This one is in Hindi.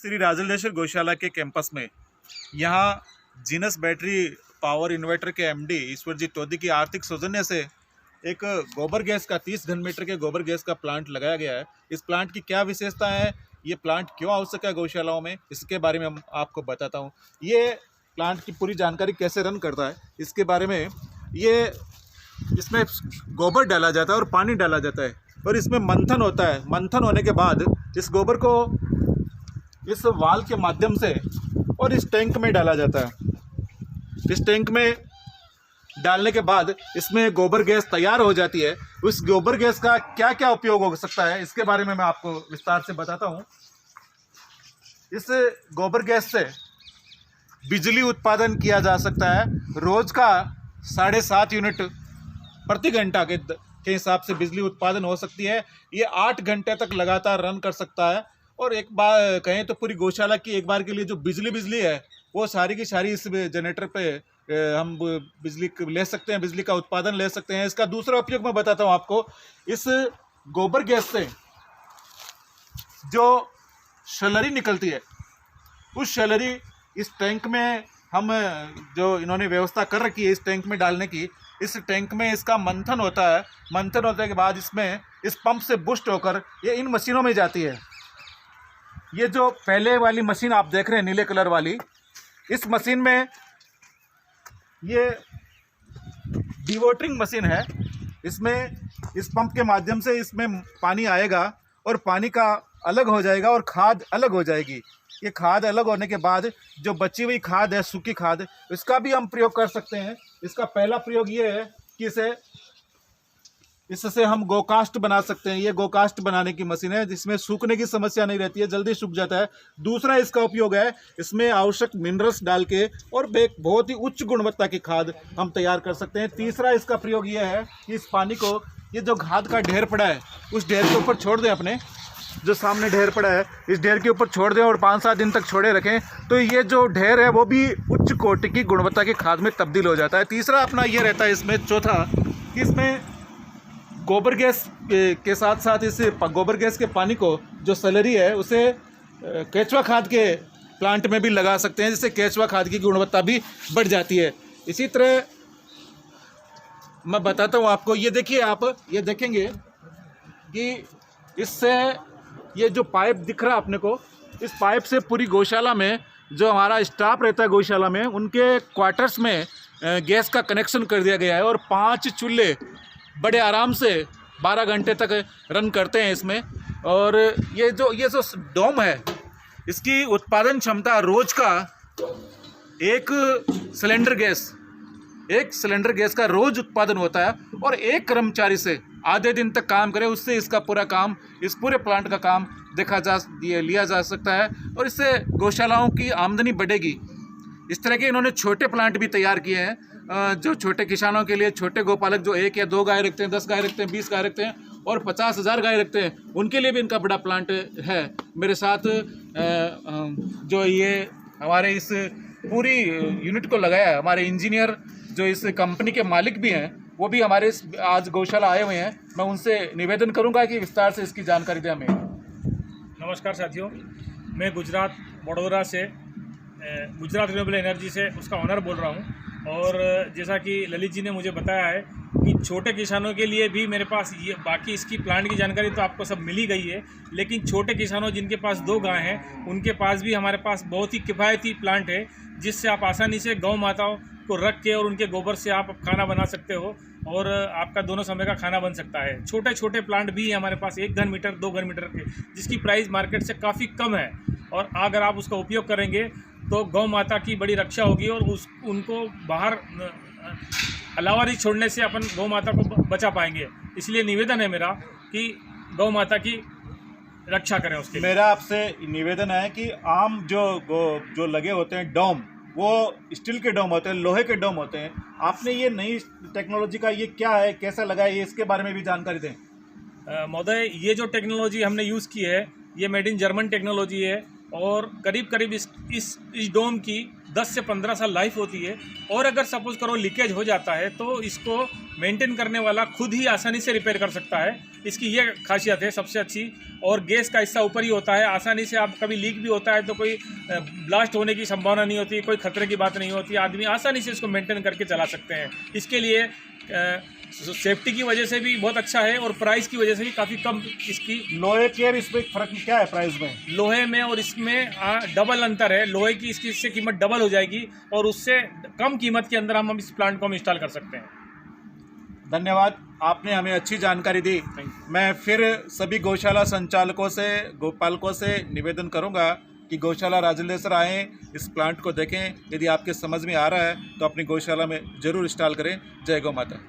श्री राजलदेश्वर गौशाला के कैंपस में यहाँ जीनस बैटरी पावर इन्वर्टर के एमडी ईश्वरजीत टोदी की आर्थिक सौजन्य से एक गोबर गैस का 30 घन मीटर के गोबर गैस का प्लांट लगाया गया है। इस प्लांट की क्या विशेषता है, ये प्लांट क्यों आवश्यक है गौशालाओं में, इसके बारे में हम आपको बताता हूँ। ये प्लांट की पूरी जानकारी कैसे रन करता है इसके बारे में। इसमें गोबर डाला जाता है और पानी डाला जाता है और इसमें मंथन होता है। मंथन होने के बाद इस गोबर को इस वाल के माध्यम से और इस टैंक में डाला जाता है। इस टैंक में डालने के बाद इसमें गोबर गैस तैयार हो जाती है। उस गोबर गैस का क्या क्या उपयोग हो सकता है इसके बारे में मैं आपको विस्तार से बताता हूँ। इस गोबर गैस से बिजली उत्पादन किया जा सकता है। रोज का 7.5 यूनिट प्रति घंटा के हिसाब से बिजली उत्पादन हो सकती है। ये 8 घंटे तक लगातार रन कर सकता है और एक बार कहें तो पूरी गौशाला की एक बार के लिए जो बिजली है वो सारी की सारी इस जनरेटर पे हम बिजली ले सकते हैं, बिजली का उत्पादन ले सकते हैं। इसका दूसरा उपयोग मैं बताता हूँ आपको। इस गोबर गैस से जो शलरी निकलती है, उस शलरी इस टैंक में हम जो इन्होंने व्यवस्था कर रखी है इस टैंक में डालने की, इस टैंक में इसका मंथन होता है। मंथन होने के बाद इसमें इस पंप से बूस्ट होकर ये इन मशीनों में जाती है। ये जो पहले वाली मशीन आप देख रहे हैं नीले कलर वाली, इस मशीन में ये डिवोटरिंग मशीन है। इसमें इस पंप के माध्यम से इसमें पानी आएगा और पानी का अलग हो जाएगा और खाद अलग हो जाएगी। ये खाद अलग होने के बाद जो बची हुई खाद है, सूखी खाद, इसका भी हम प्रयोग कर सकते हैं। इसका पहला प्रयोग ये है कि इससे हम गोकास्ट बना सकते हैं। ये गोकास्ट बनाने की मशीन है जिसमें सूखने की समस्या नहीं रहती है, जल्दी सूख जाता है। दूसरा इसका उपयोग है, इसमें आवश्यक मिनरल्स डाल के और एक बहुत ही उच्च गुणवत्ता की खाद हम तैयार कर सकते हैं। तीसरा इसका प्रयोग ये है कि इस पानी को, ये जो खाद का ढेर पड़ा है उस ढेर के ऊपर छोड़ दें। अपने जो सामने ढेर पड़ा है इस ढेर के ऊपर छोड़ दें और 5-7 दिन तक छोड़े रखें तो ये जो ढेर है वो भी उच्च कोटि की गुणवत्ता की खाद में तब्दील हो जाता है। तीसरा अपना ये रहता है इसमें, चौथा कि इसमें गोबर गैस के साथ साथ इस गोबर गैस के पानी को जो सैलरी है उसे केचुआ खाद के प्लांट में भी लगा सकते हैं, जिससे केचुआ खाद की गुणवत्ता भी बढ़ जाती है। इसी तरह मैं बताता हूँ आपको। ये देखिए, आप ये देखेंगे कि इससे ये जो पाइप दिख रहा है अपने को, इस पाइप से पूरी गौशाला में जो हमारा स्टाफ रहता है गौशाला में, उनके क्वार्टर्स में गैस का कनेक्शन कर दिया गया है और 5 चूल्हे बड़े आराम से 12 घंटे तक रन करते हैं इसमें। और ये जो डोम है, इसकी उत्पादन क्षमता रोज का एक सिलेंडर गैस का रोज उत्पादन होता है और एक कर्मचारी से आधे दिन तक काम करे, उससे इसका पूरा काम, इस पूरे प्लांट का काम लिया जा सकता है और इससे गौशालाओं की आमदनी बढ़ेगी। इस तरह के इन्होंने छोटे प्लांट भी तैयार किए हैं जो छोटे किसानों के लिए, छोटे गोपालक जो 1 या 2 गाय रखते हैं, 10 गाय रखते हैं, 20 गाय रखते हैं और 50,000 गाय रखते हैं, उनके लिए भी इनका बड़ा प्लांट है। मेरे साथ जो ये हमारे इस पूरी यूनिट को लगाया है, हमारे इंजीनियर जो इस कंपनी के मालिक भी हैं, वो भी हमारे इस आज गौशाला आए हुए हैं। मैं उनसे निवेदन करूंगा कि विस्तार से इसकी जानकारी दें हमें। नमस्कार साथियों, मैं गुजरात वडोदरा से गुजरात रिन्यूएबल एनर्जी से उसका ऑनर बोल रहा हूँ। और जैसा कि ललित जी ने मुझे बताया है कि छोटे किसानों के लिए भी मेरे पास ये, बाकी इसकी प्लांट की जानकारी तो आपको सब मिल ही गई है, लेकिन छोटे किसानों जिनके पास 2 गाय हैं उनके पास भी हमारे पास बहुत ही किफ़ायती प्लांट है, जिससे आप आसानी से गौ माताओं को रख के और उनके गोबर से आप खाना बना सकते हो और आपका दोनों समय का खाना बन सकता है। छोटे छोटे प्लांट भी है हमारे पास, 1 घन मीटर 2 घन मीटर के, जिसकी प्राइस मार्केट से काफ़ी कम है और अगर आप उसका उपयोग करेंगे तो गौ माता की बड़ी रक्षा होगी और उनको बाहर अलावा नहीं छोड़ने से अपन गौ माता को बचा पाएंगे। इसलिए निवेदन है मेरा कि गौ माता की रक्षा करें। उसके मेरा आपसे निवेदन है कि आम जो लगे होते हैं डोम, वो स्टील के डोम होते हैं, लोहे के डोम होते हैं। आपने ये नई टेक्नोलॉजी का ये क्या है, कैसा लगा है, इसके बारे में भी जानकारी दें। महोदय, ये जो टेक्नोलॉजी हमने यूज़ की है ये मेड इन जर्मन टेक्नोलॉजी है और करीब इस डोम की 10 से 15 साल लाइफ होती है। और अगर सपोज़ करो लीकेज हो जाता है तो इसको मेंटेन करने वाला खुद ही आसानी से रिपेयर कर सकता है। इसकी ये खासियत है सबसे अच्छी। और गैस का हिस्सा ऊपर ही होता है, आसानी से आप कभी लीक भी होता है तो कोई ब्लास्ट होने की संभावना नहीं होती, कोई खतरे की बात नहीं होती, आदमी आसानी से इसको मेंटेन करके चला सकते हैं। इसके लिए सेफ्टी की वजह से भी बहुत अच्छा है और प्राइस की वजह से भी काफ़ी कम इसकी। लोहे की और इसमें फर्क क्या है प्राइस में? लोहे में और इसमें डबल अंतर है। लोहे की इससे कीमत डबल हो जाएगी और उससे कम कीमत के अंदर हम इस प्लांट को हम इंस्टॉल कर सकते हैं। धन्यवाद, आपने हमें अच्छी जानकारी दी। मैं फिर सभी गौशाला संचालकों से, गोपालकों से निवेदन करूंगा कि गौशाला राजलेसर आएँ, इस प्लांट को देखें। यदि आपके समझ में आ रहा है तो अपनी गौशाला में ज़रूर इंस्टॉल करें। जय गौ माता।